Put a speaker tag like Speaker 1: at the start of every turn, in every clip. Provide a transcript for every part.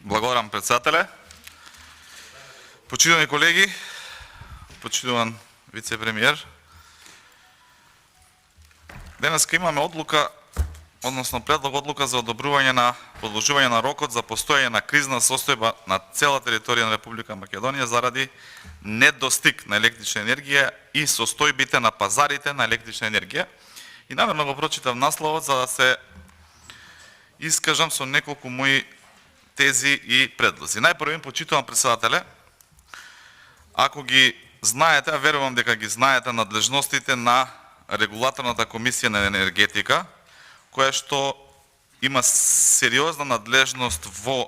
Speaker 1: Благодарам, председателе. Почитувани колеги, почитуван вице-премиер. Денеска имаме одлука, односно предлог одлука за одобрување на продолжување на рокот за постоење на кризна состојба на цела територија на Република Македонија заради недостиг на електрична енергија и состојбите на пазарите на електрична енергија. И намерно го прочитав насловот за да се искажам со неколку мои тези и предлози. Најпрво им почитувам, председателе, ако ги знаете, а верувам дека ги знаете, надлежностите на Регулаторната комисија на енергетика, која што има сериозна надлежност во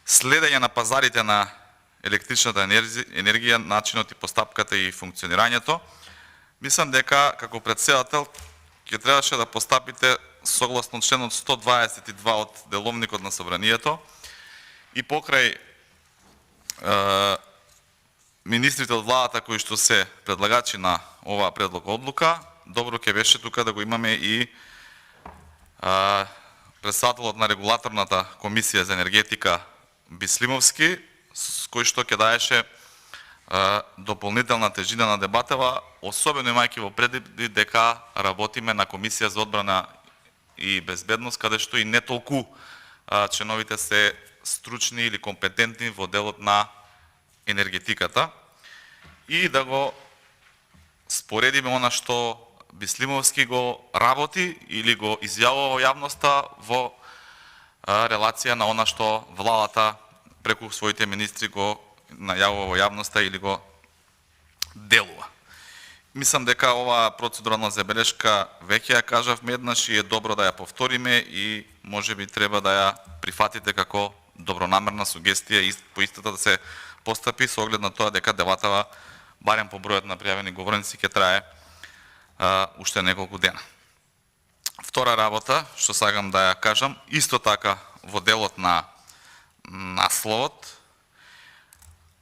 Speaker 1: следење на пазарите на електричната енергија, начинот и постапката и функционирањето. Мислам дека како председател ќе требаше да постапите согласно членот 122 од Деловникот на Собранието и покрај министрите од владата кои што се предлагачи на оваа предлог одлука, добро ќе беше тука да го имаме и председателот на Регулаторната комисија за енергетика Бислимовски, с кој што ќе даеше дополнителна тежина на дебатава, особено имајќи во предвид дека работиме на Комисија за одбрана и безбедност, каде што и не толку членовите се стручни или компетентни во делот на енергетиката, и да го споредиме она што Бислимовски го работи или го изјавува во јавноста во релација на она што владата преку своите министри го најавува во јавноста или го делува. Мислам дека оваа процедурална забелешка веќе ја кажавме еднаш и е добро да ја повториме и можеби треба да ја прифатите како добронамерна сугестија и по истата да се постапи со оглед на тоа дека дебатава, барем по бројот на пријавени говорници, ќе трае уште неколку дена. Втора работа, што сакам да ја кажам, исто така во делот на насловот,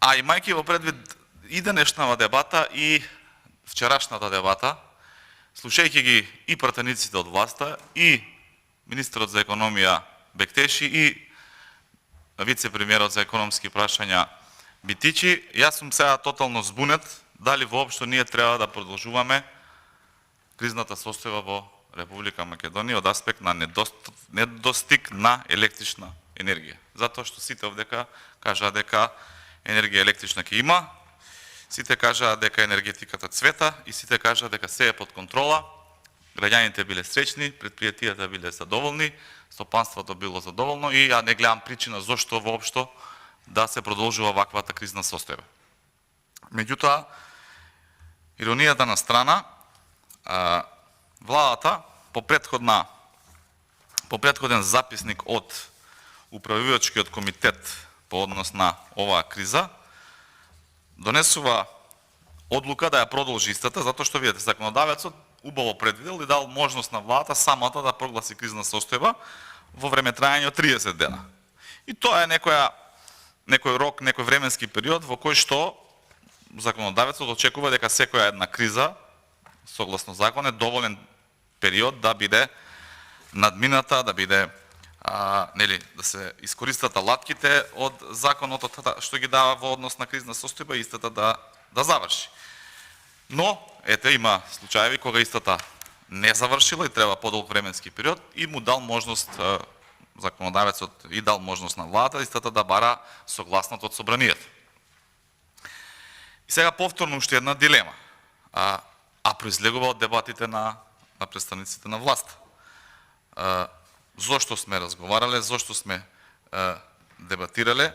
Speaker 1: а имајќи во предвид и денешнава дебата и вчерашната дебата, слушајќи ги и пратениците од власта, и министерот за економија Бектеши, и вице-премиерот за економски прашања Битичи, јас сум сега тотално збунет дали воопшто ние треба да продолжуваме кризната состојба во Република Македонија од аспект на недостиг на електрична енергија. Затоа што сите овдека кажаа дека енергија електрична ќе има, сите кажаа дека енергетиката цвета и сите кажаа дека се е под контрола, граѓаните биле среќни, предпријатијата биле задоволни, стопанството било задоволно и ја не гледам причина зошто воопшто да се продолжува ваквата кризна состојба. Меѓутоа, иронијата на страна, владата по претходен записник од управувачкиот комитет по однос на оваа криза донесува одлука да ја продолжи истата, затоа што видите, законодавецот убаво предвидел и дал можност на владата самата да прогласи кризна состојба во време трајање од 30 дена. И тоа е некој рок, некој временски период во кој што законодавецот очекува дека секоја една криза, согласно закон, е доволен период да биде надмината, да биде да се искористат алатките од законот што ги дава во однос на кризна состојба и истата да заврши. Но, ете, има случаеви кога истата не завршила и треба подолг временски период и му дал можност, законодавецот и дал можност на владата истата да бара согласност од собранието. И сега повторно уште една дилема, произлегува од дебатите на представниците на власта. Зошто сме разговарале, зошто сме дебатирале,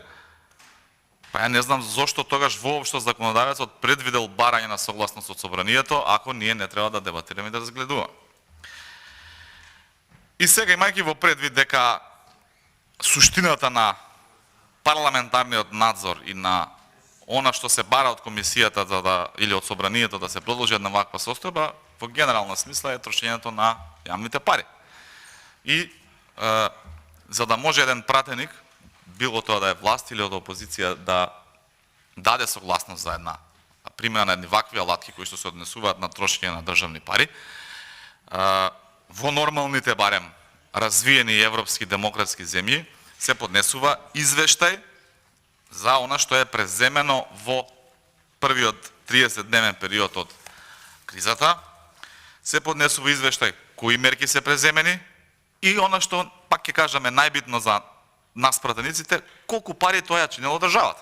Speaker 1: па ја не знам зошто тогаш воопшто законодавецот предвидел барање на согласност од собранието, ако ние не треба да дебатираме и да разгледуваме. И сега, имајќи во предвид дека суштината на парламентарниот надзор и на она што се бара од комисијата или од собранието да се продолжи една ваква состојба, во генерална смисла е трошењето на јавните пари. И за да може еден пратеник, било тоа да е власт или од опозиција, да даде согласност за една примена на едни вакви алатки кои што се однесуваат на трошење на државни пари, во нормалните барем развиени европски демократски земји се поднесува извештај за она што е преземено во првиот 30-дневен период од кризата, се поднесува извештај кои мерки се преземени и она што, пак ќе кажаме, најбитно за нас пратениците, колку пари тоа ја чинело државата.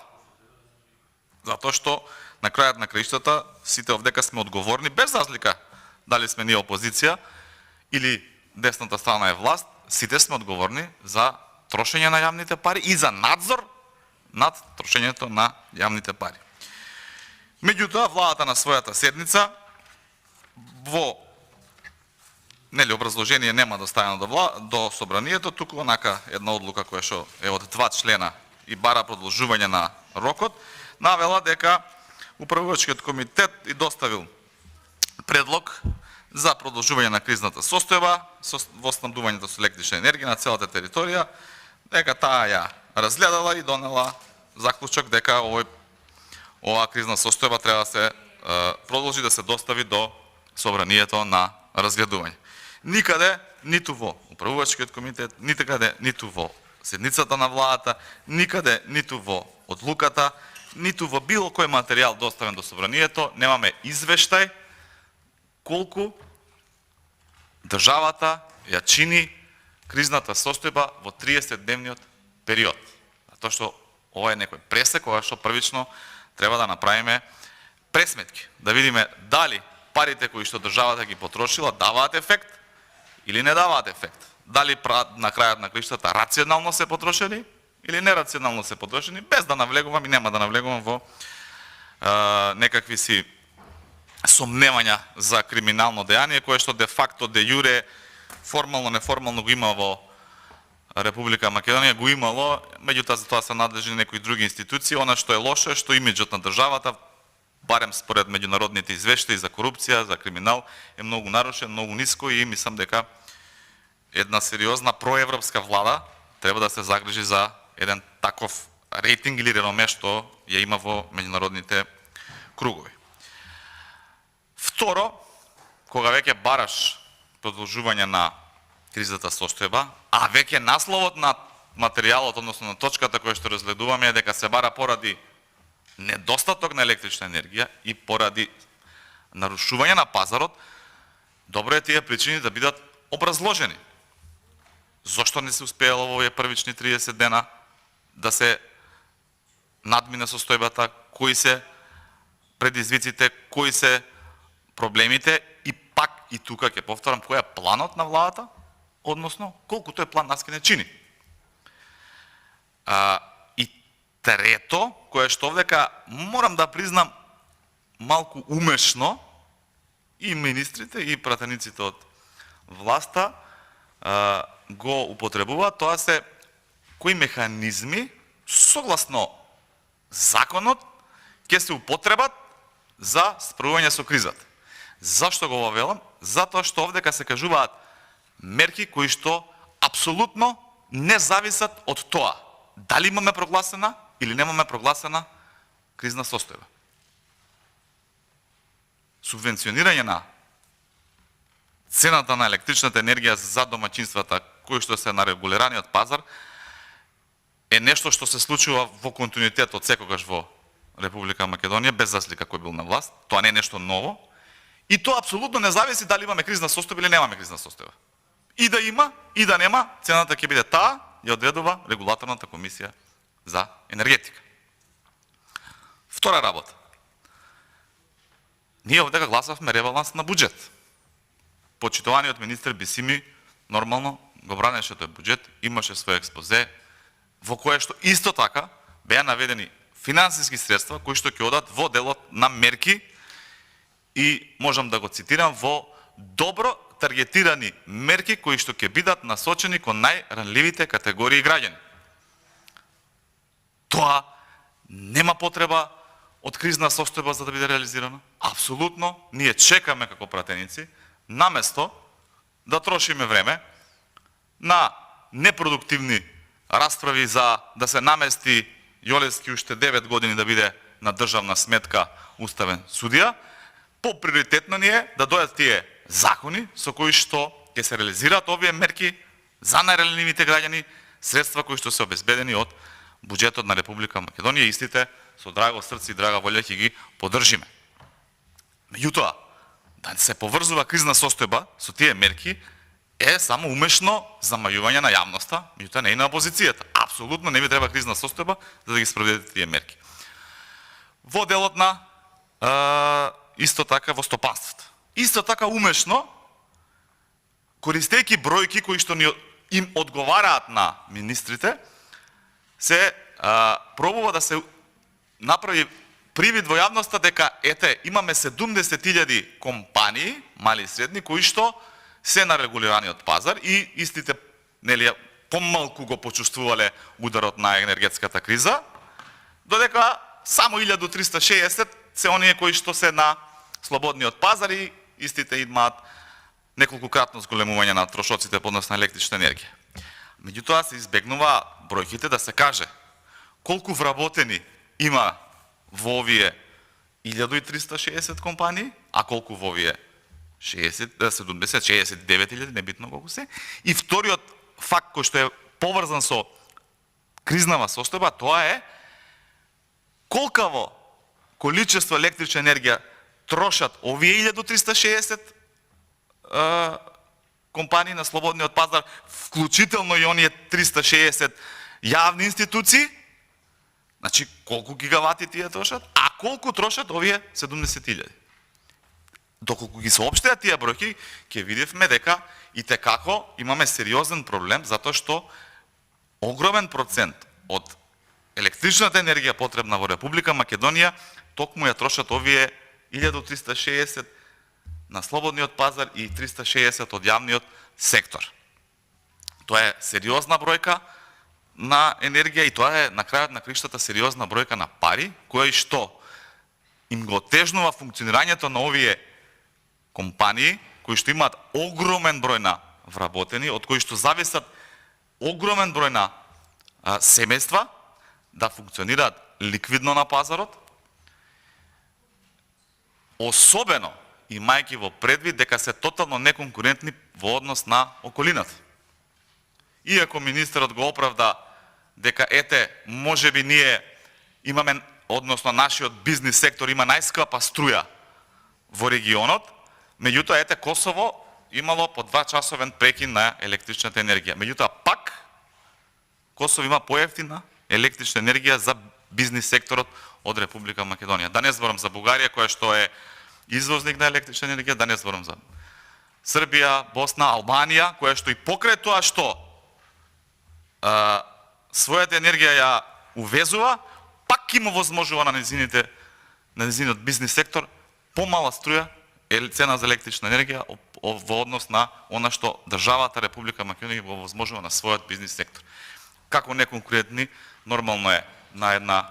Speaker 1: Затоа што на крајот на краиштата сите овдека сме одговорни, без разлика дали сме ние опозиција или десната страна е власт, сите сме одговорни за трошење на јавните пари и за надзор над трошењето на јавните пари. Меѓутоа, владата на својата седница во образложение нема доставено до собранието, туку онака една одлука која што е од 2 члена и бара продолжување на рокот, навела дека управувачкиот комитет и доставил предлог за продолжување на кризната состојба во снабдувањето со електрична енергија на целата територија, дека таа ја разгледала и донела заклучок дека оваа кризна состојба треба да се продолжи да се достави до собранието на разгледување. Никаде, ниту во управувачкиот комитет, ниту во седницата на владата, никаде, ниту во одлуката, ниту во било кој материјал доставен до собранието, немаме извештај колку државата ја чини кризната состојба во 30-дневниот период. Затоа што ова е некој пресек, кога што првично треба да направиме пресметки, да видиме дали парите кои што државата ги потрошила даваат ефект или не даваат ефект. Дали на крајот на краиштата рационално се потрошени или нерационално се потрошени, без да навлегувам и нема да навлегувам во некакви си сомневања за криминално дејание, кое што де факто, де јуре, формално, неформално го има во Република Македонија, го имало, меѓутоа за тоа се надлежни некои други институции. Она што е лошо е што имиџот на државата, барем според меѓународните извештаи за корупција, за криминал, е многу нарушен, многу ниско и мислам дека една сериозна проевропска влада треба да се загрижи за еден таков рейтинг или реноме што ја има во меѓународните кругови. Второ, кога веќе бараш продолжување на кризата состојба, а веќе насловот на материјалот, односно на точката која што разгледуваме е дека се бара поради недостаток на електрична енергија и поради нарушување на пазарот, добро е тие причини да бидат образложени. Зошто не се успеело во овие првични 30 дена да се надмине состојбата, кои се предизвиците, кои се проблемите и пак и тука ќе повторам кој е планот на владата, односно колку тој план нас ќе не чини. И трето, кое што овдека морам да признам малку умешно и министрите и пратениците од власта го употребуваат, тоа се кои механизми согласно законот ќе се употребат за справување со кризата. Зашто го велам? Затоа што овдека се кажуваат мерки кои што апсолутно не зависат од тоа дали имаме прогласена или немаме прогласена кризна состојба. Субвенционирање на цената на електричната енергија за домаќинствата кои што се на регулираниот пазар е нешто што се случува во континуитет од секогаш во Република Македонија, без разлика кој бил на власт. Тоа не е нешто ново. И тоа апсолутно не зависи дали имаме кризна состојба или немаме кризна состојба. И да има, и да нема, цената ќе биде таа, ја одредува регулаторната комисија за енергетика. Втора работа. Ние овдека гласавме ребаланс на буџет. Почитуваниот министер Бисими нормално го бранеше тој буџет, имаше свој експозе, во кое што исто така беа наведени финансиски средства кои што ќе одат во делот на мерки и можам да го цитирам во добро таргетирани мерки кои што ќе бидат насочени кон најранливите категории граѓани. Тоа нема потреба од кризна состојба за да биде реализирано. Апсолутно, ние чекаме како пратеници, наместо да трошиме време на непродуктивни расправи за да се намести Јолевски уште 9 години да биде на државна сметка уставен судија, поприоритетно ни е да дојдат тие закони со кои што ќе се реализираат овие мерки за најранливите граѓани, средства кои што се обезбедени од буџетот на Република Македонија, истите со драго срце и драга волја ќе ги поддржиме. Меѓутоа, да се поврзува кризна состојба со тие мерки е само умешно замајување на јавноста, меѓутоа не и на опозицијата. Апсолутно не би треба кризна состојба за да ги спроведете тие мерки. Во делот на исто така во стопанството. Исто така умешно, користејќи бројки кои што им одговараат на министрите, се пробува да се направи привид во јавноста дека ете имаме 70.000 компании, мали и средни, кои што се на регулираниот пазар и истите нели помалку го почувствувале ударот на енергетската криза, додека само 1360 се оние кои што се на слободниот пазар и истите имаат неколкократно зголемување на трошоците по однос на електрична енергија. Меѓутоа се избегнува бројките да се каже колку вработени има во овие 1360 компании, а колку во овие 69.000, небитно колку се. И вториот факт кој што е поврзан со кризнава состојба, тоа е колкаво количество електрична енергија трошат овие 1360 компании на слободниот пазар, вклучително и оние 360 јавни институции, значи колку гигавати тие трошат, а колку трошат овие 70.000. Доколку ги соопштеа тие бројки, ќе видевме дека и текако имаме сериозен проблем, затоа што огромен процент од електричната енергија потребна во Република Македонија токму ја трошат овие 1360 на слободниот пазар и 360 од јавниот сектор. Тоа е сериозна бројка на енергија и тоа е на крајот на криштата сериозна бројка на пари, кои што им го отежнува функционирањето на овие компании, кои што имаат огромен број на вработени, од кои што зависат огромен број на семејства да функционираат ликвидно на пазарот, особено имајќи во предвид дека се тотално неконкурентни во однос на околината. Иако министерот го оправда дека ете, можеби ние имаме, односно нашиот бизнис сектор има најскапа струја во регионот, меѓутоа ете Косово имало по 2-часовен прекин на електричната енергија. Меѓутоа пак Косово има поевтина електрична енергија за бизнис секторот од Република Македонија. Да не зборам за Бугарија која што е извозник на електрична енергија, да не зборам за Србија, Босна, Албанија, која што и покрај тоа што својата енергија ја увезува, пак има возможува на незиниот бизнис сектор помала струја цена за електрична енергија во однос на она што државата Република Македонија го возможува на својот бизнис сектор. Како неконкурентни, нормално е на една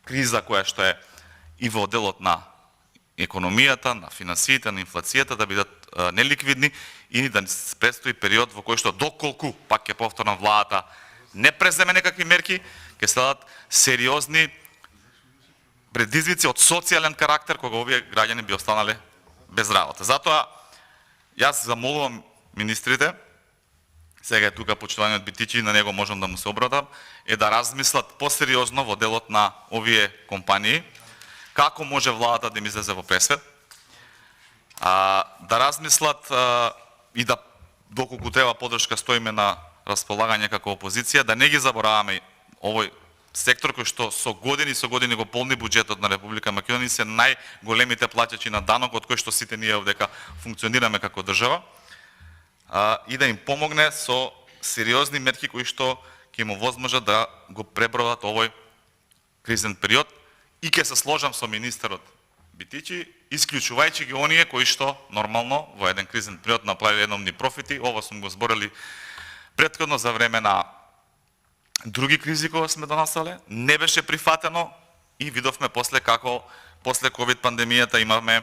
Speaker 1: криза која што е и во делот на економијата, на финансиите, на инфлацијата да бидат неликвидни и да се предстои период во кој што доколку, пак ќе повторам, владата не преземе некакви мерки, ќе следат сериозни предизвици од социјален карактер кога овие граѓани би останале без работа. Затоа јас замолувам министрите, сега е тука почитуваниот Битичи, на него можам да му се обратам, е да размислат посериозно во делот на овие компании, како може владата да им излезе во пресвет, да размислат и да, доколку треба поддршка, стоиме на располагање како опозиција, да не ги забораваме овој сектор кој што со години го полни буџетот на Република Македонија, се најголемите плаќачи на данок, од кој што сите ние овдека функционираме како држава, и да им помогне со сериозни мерки кои што ќе му возможат да го пребродат овој кризен период. И ќе се сложам со министерот Битичи, исклучувајќи ги оние кои што нормално во еден кризен период направиле еномни профити. Ова сум го зборали претходно за време на други кризи кога сме донасале, не беше прифатено и видовме после како после ковид пандемијата имаме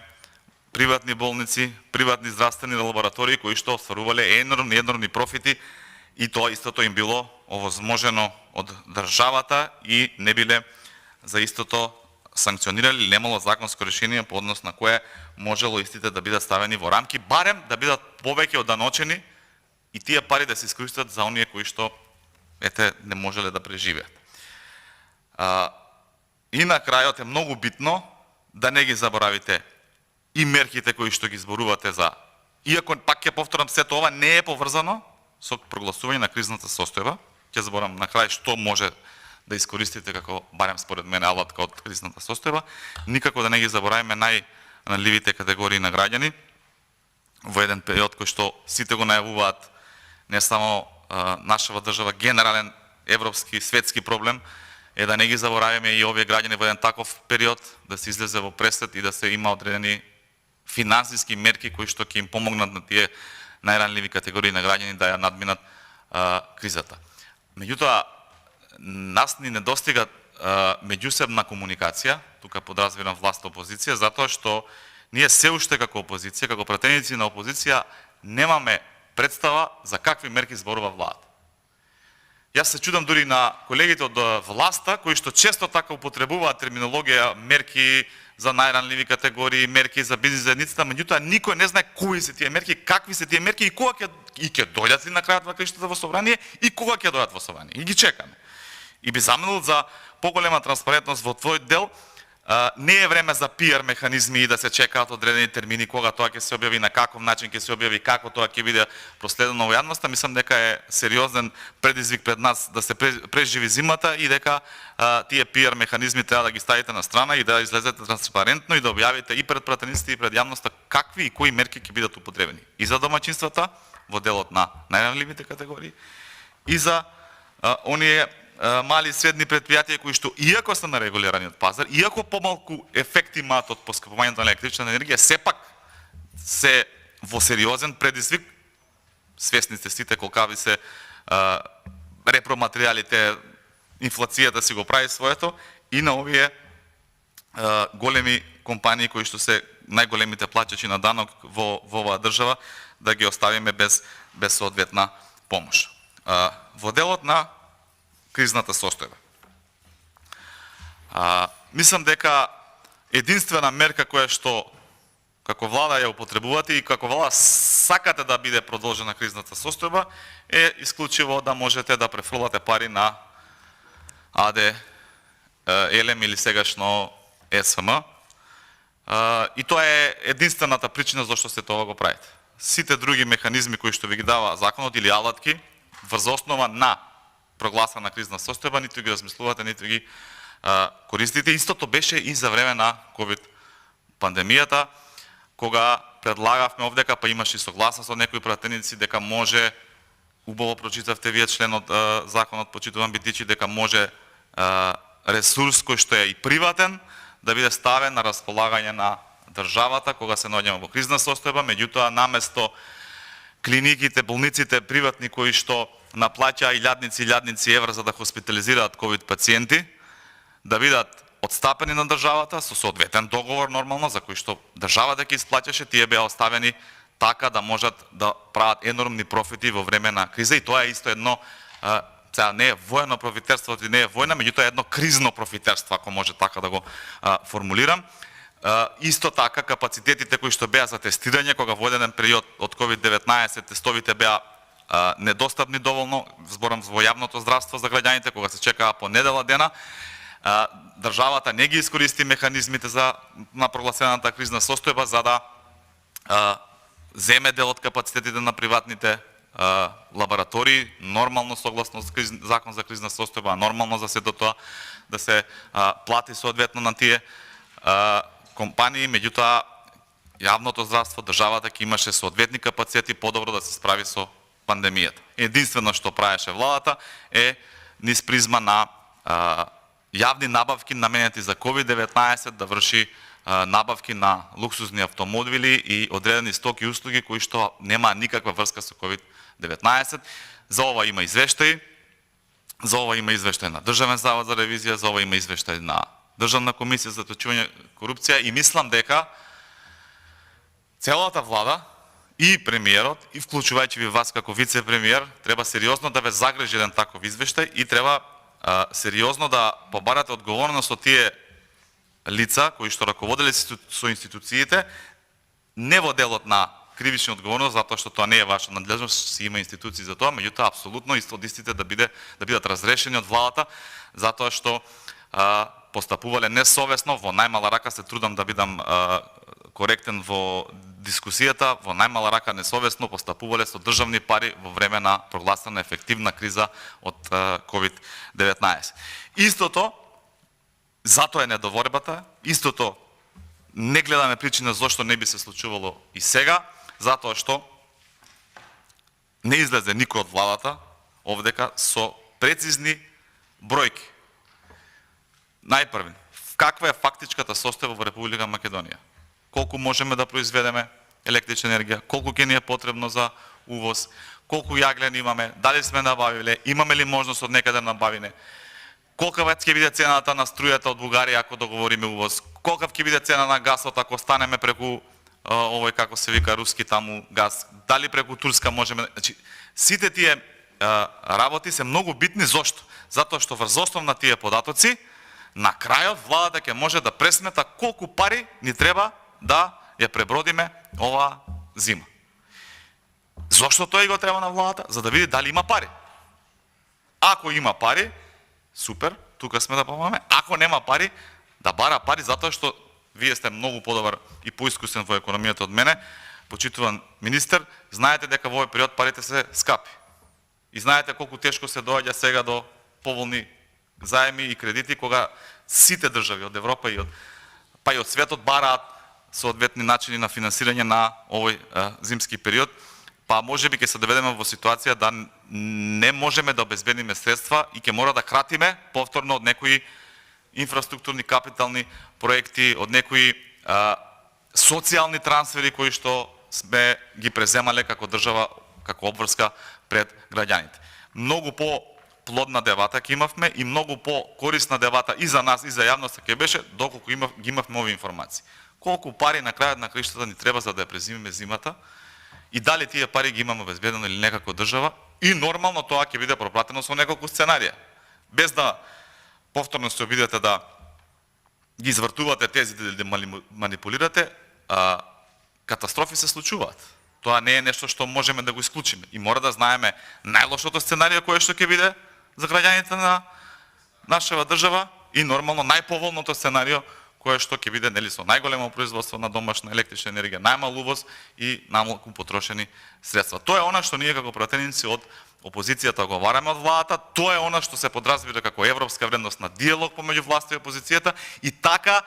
Speaker 1: приватни болници, приватни здравствени лаборатории кои што остварувале енормни профити и тоа истото им било овозможено од државата и не биле за истото санкционирали, немало законско решение по однос на кое можело истите да бидат ставени во рамки, барем да бидат повеќе оданочени и тие пари да се искористат за оние кои што ете, не можеле да преживеат. И на крајот е многу битно да не ги заборавите и мерките кои што ги зборувате за. Иако, пак ќе повторам, сето ова не е поврзано со прогласување на кризната состојба. Ќе зборам на крај што може да искористите како, барем според мене, алатка од кризната состојба. Никако да не ги забораваме најранливите категории на граѓани во еден период кој што сите го најавуваат, не само нашава држава, генерален европски, светски проблем, е да не ги забораваме и овие граѓани во еден таков период, да се излезе во пресвет и да се има одредени финансиски мерки кои што ќе им помогнат на тие најранливи категории на граѓани да ја надминат кризата. Меѓутоа, нас ни недостига меѓусебна комуникација, тука подразбирам власт опозиција, затоа што ние се уште како опозиција, како пратеници на опозиција, немаме представа за какви мерки зборува владата. Јас се чудам дури на колегите од власта, кои што често така употребуваат терминологија, мерки за најранливи категории, мерки за бизнис заедницата, меѓутоа никој не знае кои се тие мерки, какви се тие мерки и кога ќе дојдат ли на крајот на краиштата во собрание и кога ќе дојдат во собрание. И ги чекаме. И би замолил за поголема транспарентност во твој дел. Не е време за пиар механизми и да се чекаат одредени термини кога тоа ќе се објави, на каков начин ќе се објави, како тоа ќе биде проследено во јавноста. Мислам дека е сериозен предизвик пред нас да се преживи зимата и дека тие пиар механизми треба да ги ставите на страна и да излезете транспарентно и да објавите и пред пратениците и пред јавноста какви и кои мерки ќе бидат употребени и за домаќинствата во делот на најранливите категории и за оние мали и средни предпријатија кои што иако се на регулираниот пазар, иако помалку ефект имаат од поскапувањето на електрична енергија, сепак се во сериозен предизвик. Свесни сте сите колкави се репроматеријалите, инфлацијата си го прави своето и на овие големи компании кои што се најголемите плаќачи на данок во оваа држава, да ги оставиме без соодветна помош. Во делот на кризната состојба. Мислам дека единствена мерка која што како влада ја употребувате и како влада сакате да биде продолжена кризната состојба е исклучиво да можете да префрлате пари на АД, ЕЛЕМ или сегашно СФМ. И тоа е единствената причина зашто се тоа го правите. Сите други механизми кои што ви ги дава законот или алатки врз основа на прогласена кризна состојба, ниту ги размислувате, ниту ги користите. Истото беше и за време на ковид пандемијата, кога предлагавме овдека, па имаше и согласност од некои пратеници дека може, убаво прочитавте вие членот законот, почитувам битичи, дека може ресурс кој што е и приватен да биде ставен на располагање на државата кога се наоѓаме во кризна состојба, меѓутоа наместо клиниките, болниците приватни кои што наплаќа илјадници евра за да хоспитализираат ковид пациенти, да бидат отстапени на државата со соодветен договор нормално, за кој што државата ќе исплаќаше, тие беа оставени така да можат да прават енормни профити во време на криза и тоа е исто едно, сега не е воено профитерство, не е војна, меѓутоа едно кризно профитерство, ако може така да го формулирам. Исто така капацитетите кои што беа за тестирање, кога во еден период од COVID-19 тестовите беа недостапни доволно, зборам во јавното здравство за граѓаните, кога се чекаа по недела дена, државата не ги искористи механизмите на прогласената кризна состојба за да земе дел од капацитетите на приватните лаборатории, нормално согласно закон за кризна состојба, нормално за сето тоа да се плати соодветно на тие компании, меѓутоа јавното здравство, државата ќе имаше соодветни капацитети подобро да се справи со пандемијата. Единствено што правеше владата е низ призма на јавни набавки наменети за COVID-19 да врши набавки на луксузни автомобили и одредени стоки и услуги кои што нема никаква врска со COVID-19. За ова има извештаи, за ова има извештај на Државен завод за ревизија, за ова има извештај на Државна комисија за sprečavanje корупција и мислам дека целата влада и премиерот, и вклучувајќи ви вас како вице-премиер, треба сериозно да ве загрижи еден таков извештај и треба сериозно да побарате одговорност од тие лица кои што раководеле со институциите не во делот на кривична одговорност, затоа што тоа не е ваша надлежност, си има институции за тоа, меѓутоа апсолутно истите да бидат разрешени од владата, затоа што постапувале несовесно, во најмала рака се трудам да бидам коректен во дискусијата, во најмала рака несовесно постапувале со државни пари во време на прогласена ефективна криза од COVID-19. Истото, затоа е недоворбата, истото не гледаме причина зошто не би се случувало и сега, затоа што не излезе никој од владата овдека со прецизни бројки. Најпрви, каква е фактичката состојба во Република Македонија? Колку можеме да произведеме електрична енергија, колку ќе ни е потребно за увоз, колку јаглен имаме, дали сме набавиле, имаме ли можност од некаде набавиме, колкава ќе биде цената на струјата од Бугарија ако договориме увоз, колкав ќе биде цена на гасот ако станеме преку овој како се вика руски таму газ, дали преку Турска можеме, значи сите тие работи се многу битни. Зошто? Затоа што врз основ на тие податоци на крајот владата ќе може да пресмета колку пари ни треба да ја пребродиме оваа зима. Зошто тој го треба на владата? За да види дали има пари. Ако има пари, супер, тука сме да помагаме. Ако нема пари, да бара пари, затоа што вие сте многу подобар и поискусен во економијата од мене, почитуван министер, знаете дека во овој период парите се скапи. И знаете колку тешко се доаѓа сега до поволни заеми и кредити, кога сите држави од Европа и па и од светот бараат соодветни начини на финансирање на овој зимски период, па можеби ќе се доведеме во ситуација да не можеме да обезбедиме средства и ќе мора да кратиме повторно од некои инфраструктурни капитални проекти, од некои социјални трансфери кои што сме ги преземале како држава, како обврска пред граѓаните. Многу по-плодна дебата ќе имавме и многу по-корисна дебата и за нас и за јавноста ќе беше доколку ги имавме овие информации. Колку пари на крајот на краиштата ни треба за да ја презимиме зимата и дали тие пари ги имаме обезбедено или не како држава, и нормално тоа ќе биде пропратено со неколку сценарија. Без да повторно се обидете да ги извртувате тезите или да манипулирате, катастрофи се случуваат. Тоа не е нешто што можеме да го исклучиме. И мора да знаеме најлошото сценарио кое што ќе биде за граѓаните на нашава држава и нормално најповолното сценарио кое што ќе биде нели со најголемо производство на домашна електрична енергија, најмал увоз и најмалку потрошени средства. Тоа е она што ние како пратеници од опозицијата го вараме од владата, тоа е она што се подразбира како европска вредност на диалог помеѓу власта и опозицијата и така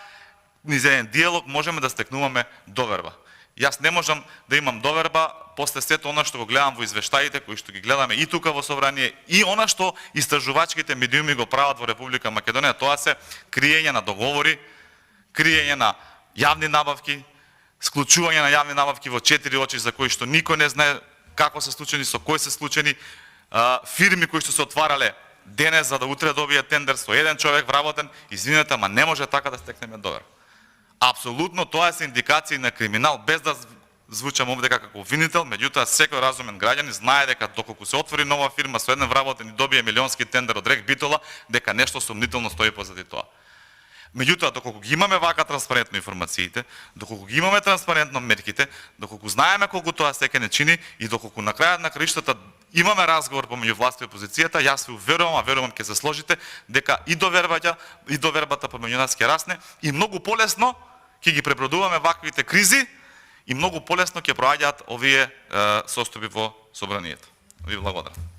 Speaker 1: низ еден диалог можеме да стекнуваме доверба. Јас не можам да имам доверба после сето она што го гледам во извештаите кои што ги гледаме и тука во собрание и она што истражувачките медиуми го прават во Република Македонија, тоа се криење на договори, криење на јавни набавки, склучување на јавни набавки во 4 очи за кои што никој не знае како се случени, со кои се случени, фирми кои што се отварале денес за да утре добијат тендер со еден човек вработен, извинете, ама не може така да стекнеме доверба. Апсолутно тоа се индикации на криминал, без да звучам овдека како обвинител, меѓутоа секој разумен граѓанин знае дека доколку се отвори нова фирма со еден вработен и добие милионски тендер од Рек Битола, дека нешто сомнително стои позади тоа. Меѓутоа, доколку ги имаме вака транспарентно информациите, доколку ги имаме транспарентно мерките, доколку знаеме колку тоа секој не чини и доколку на крајот на краиштата имаме разговор помеѓу власта и опозицијата, јас ви уверувам, а верувам ќе се сложите, дека и довербата помеѓу нас ќе расне и многу полесно ќе ги пребродуваме ваквите кризи и многу полесно ќе проаѓаат овие состојби во собранието. Ви благодарам.